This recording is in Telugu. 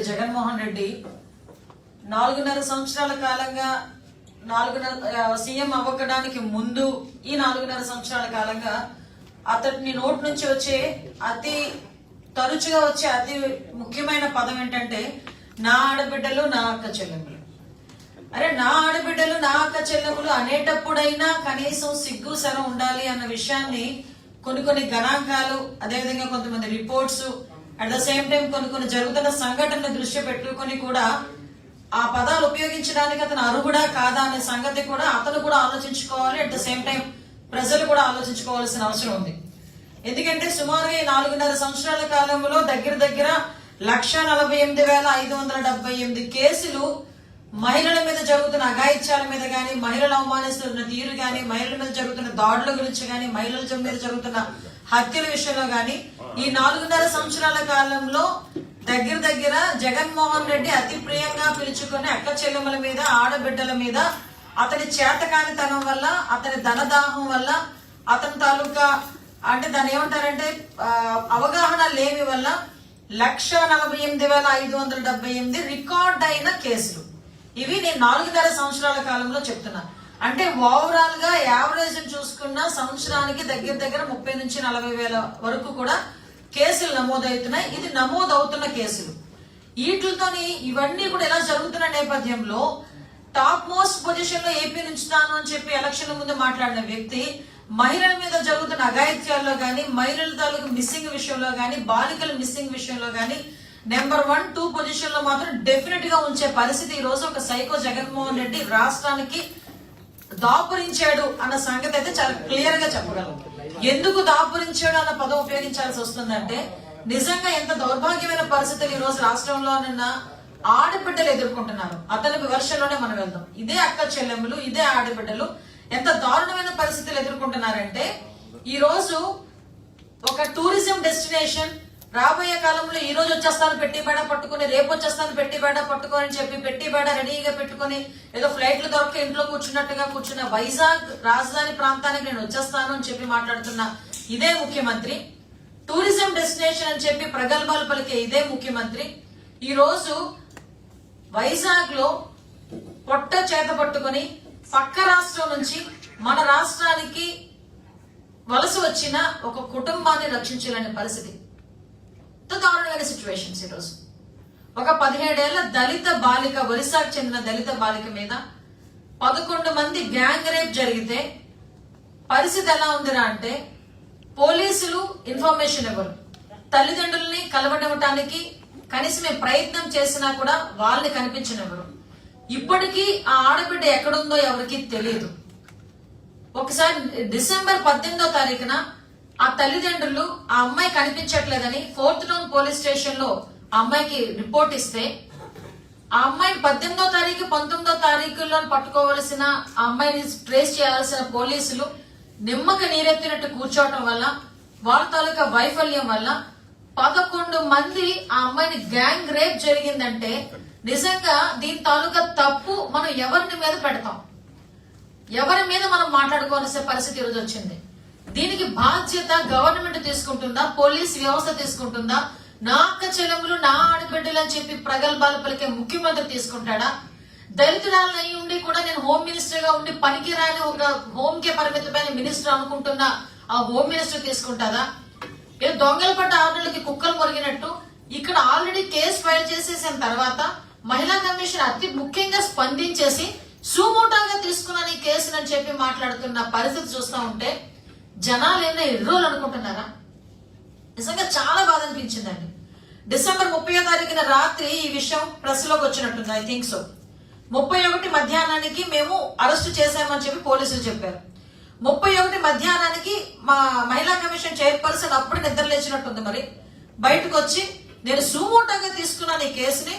జగన్మోహన్ రెడ్డి 4.5 సంవత్సరాల కాలంగా సీఎం అవ్వడానికి ముందు ఈ 4.5 సంవత్సరాల కాలంగా అతడిని నోటి నుంచి వచ్చే అతి తరచుగా వచ్చే అతి ముఖ్యమైన పదం ఏంటంటే నా ఆడబిడ్డలు నా అక్క చెల్లెములు. అరే నా ఆడబిడ్డలు నా అక్క చెల్లెములు అనేటప్పుడైనా కనీసం సిగ్గు శరం ఉండాలి అన్న విషయాన్ని కొన్ని గణాంకాలు, అదేవిధంగా కొంతమంది reports, at the same time కొన్ని జరుగుతున్న సంఘటనలు దృష్టి పెట్టుకొని కూడా ఆ పదాలు ఉపయోగించడానికి అతను అర్హుడా కాదా అనే సంగతి కూడా అతను కూడా ఆలోచించుకోవాలి. అట్ ద సేమ్ టైం ప్రజలు కూడా ఆలోచించుకోవాల్సిన అవసరం ఉంది. ఎందుకంటే సుమారుగా 4.5 సంవత్సరాల కాలంలో దగ్గర 1,48,578 కేసులు మహిళల మీద జరుగుతున్న అఘాయిత్యాల మీద గాని, మహిళలు అవమానిస్తున్న తీరు గాని, మహిళల మీద జరుగుతున్న దాడుల గురించి గాని, మహిళల మీద జరుగుతున్న హత్యల విషయంలో గాని ఈ 4.5 సంవత్సరాల కాలంలో దగ్గర జగన్మోహన్ రెడ్డి అతి ప్రియంగా పిలుచుకుని అక్క చెల్లెమ్మల మీద, ఆడబిడ్డల మీద అతని చేతకానితనం వల్ల, అతని ధనదాహం వల్ల, అతని తాలూకా అంటే దాన్ని ఏమంటారంటే అవగాహన లేమి వల్ల 1,48,578 రికార్డ్ అయిన కేసులు. ఇవి నేను 4.5 సంవత్సరాల కాలంలో చెప్తున్నా. అంటే ఓవరాల్ గా యావరేజ్ చూసుకున్న సంవత్సరానికి దగ్గర 30 నుంచి 40 వేల వరకు కూడా కేసులు నమోదవుతున్నాయి. ఇది నమోదవుతున్న కేసులు. వీటితోని ఇవన్నీ కూడా ఎలా జరుగుతున్న నేపథ్యంలో టాప్ మోస్ట్ పొజిషన్ లో ఏపీ నుంచుతాను అని చెప్పి ఎలక్షన్ ముందు మాట్లాడిన వ్యక్తి మహిళల మీద జరుగుతున్న అఘాయిత్యాల్లో గానీ, మహిళల తాలూకు మిస్సింగ్ విషయంలో గానీ, బాలికల మిస్సింగ్ విషయంలో గానీ నెంబర్ 1, 2 పొజిషన్ లో మాత్రం డెఫినెట్ గా ఉంచే పరిస్థితి ఈ రోజు ఒక సైకో జగన్మోహన్ రెడ్డి రాష్ట్రానికి దాపురించాడు అన్న సంగతి అయితే చాలా క్లియర్ గా చెప్పగలం. ఎందుకు దాపురించాడు అన్న పదం ఉపయోగించాల్సి వస్తుందంటే నిజంగా ఎంత దౌర్భాగ్యమైన పరిస్థితులు ఈ రోజు రాష్ట్రంలో నిన్న ఆడబిడ్డలు ఎదుర్కొంటున్నారు. అతని వివర్షంలోనే మనం వెళ్దాం. ఇదే అక్క చెల్లెములు, ఇదే ఆడబిడ్డలు ఎంత దారుణమైన పరిస్థితులు ఎదుర్కొంటున్నారంటే ఈ రోజు ఒక టూరిజం డెస్టినేషన్ రాబోయే కాలంలో ఈ రోజు వచ్చేస్తాను పెట్టిబేడ పట్టుకుని, రేపు వచ్చేస్తాను పెట్టిబేడ పట్టుకొని అని చెప్పి పెట్టిబేడ రెడీగా పెట్టుకుని ఏదో ఫ్లైట్లు దొరక ఇంట్లో కూర్చున్నట్టుగా కూర్చున్న వైజాగ్ రాజధాని ప్రాంతానికి నేను వచ్చేస్తాను అని చెప్పి మాట్లాడుతున్న ఇదే ముఖ్యమంత్రి, టూరిజం డెస్టినేషన్ అని చెప్పి ప్రగల్భాలు పలికే ఇదే ముఖ్యమంత్రి ఈ రోజు వైజాగ్ లో పొట్ట చేత పట్టుకుని పక్క రాష్ట్రం నుంచి మన రాష్ట్రానికి వలస వచ్చిన ఒక కుటుంబాన్ని రక్షించాలనే పరిస్థితి. దారుణమైన సిచ్యువేషన్స్ ఈరోజు ఒక 17 ఏళ్ల దళిత బాలిక, ఒరిస్సాకు చెందిన దళిత బాలిక మీద 11 మంది గ్యాంగ్ రేప్ జరిగితే పరిస్థితి ఎలా ఉందిరా అంటే పోలీసులు ఇన్ఫర్మేషన్ ఇవ్వరు, తల్లిదండ్రుల్ని కలవనివ్వటానికి కనీసం ప్రయత్నం చేసినా కూడా వాళ్ళని కనిపించనివ్వరు. ఇప్పటికీ ఆ ఆడబిడ్డ ఎక్కడుందో ఎవరికి తెలియదు. ఒకసారి డిసెంబర్ 18వ తారీఖున ఆ తల్లిదండ్రులు ఆ అమ్మాయి కనిపించట్లేదని 4th టౌన్ పోలీస్ స్టేషన్ లో ఆ అమ్మాయికి రిపోర్ట్ ఇస్తే ఆ అమ్మాయిని 18వ తారీఖు 19వ తారీఖుల్లో పట్టుకోవలసిన ఆ అమ్మాయిని ట్రేస్ చేయాల్సిన పోలీసులు నిమ్మక నీరెత్తినట్టు కూర్చోవటం వల్ల, వాళ్ళ తాలూకా వైఫల్యం వల్ల 11 మంది ఆ అమ్మాయిని గ్యాంగ్ రేప్ జరిగిందంటే నిజంగా దీని తాలూకా తప్పు మనం ఎవరిని మీద పెడతాం, ఎవరి మీద మనం మాట్లాడుకోవాల్సిన పరిస్థితి ఈరోజు వచ్చింది. దీనికి బాధ్యత గవర్నమెంట్ తీసుకుంటుందా, పోలీస్ వ్యవస్థ తీసుకుంటుందా, నా అక్క చెల్లెములు నా ఆడబిడ్డలు అని చెప్పి ప్రగల్భాలు పలికే ముఖ్యమంత్రి తీసుకుంటాడా? దళితురాలను అయి ఉండి కూడా నేను హోమ్ మినిస్టర్ గా ఉండి పనికిరాని ఒక హోమ్ కే పరిమితమైన మినిస్టర్ అనుకుంటున్నా ఆ హోమ్ మినిస్టర్ తీసుకుంటారా? ఏదో దొంగలు పడ్డ ఆర్డర్లకి కుక్కలు మొరిగినట్టు ఇక్కడ ఆల్రెడీ కేసు ఫైల్ చేసేసిన తర్వాత మహిళా కమిషన్ అతి ముఖ్యంగా స్పందించేసి సుమోటాగా తీసుకున్నాను ఈ కేసుని అని చెప్పి మాట్లాడుతున్న పరిస్థితి చూస్తూ ఉంటే జనాలు ఏమైనా ఎర్రోలు అనుకుంటున్నారా? నిజంగా చాలా బాధ అనిపించిందండి. డిసెంబర్ 30వ తారీఖున రాత్రి ఈ విషయం ప్రెస్ లోకి వచ్చినట్టుంది. ఐ థింక్ సో 31 మధ్యాహ్నానికి మేము అరెస్టు చేశామని చెప్పి పోలీసులు చెప్పారు. 31 మధ్యాహ్నానికి మా మహిళా కమిషన్ చైర్పర్సన్ అప్పుడు నిద్ర లేచినట్టుంది. మరి బయటకు వచ్చి నేను సుమోటోగా తీసుకున్నాను ఈ కేసుని,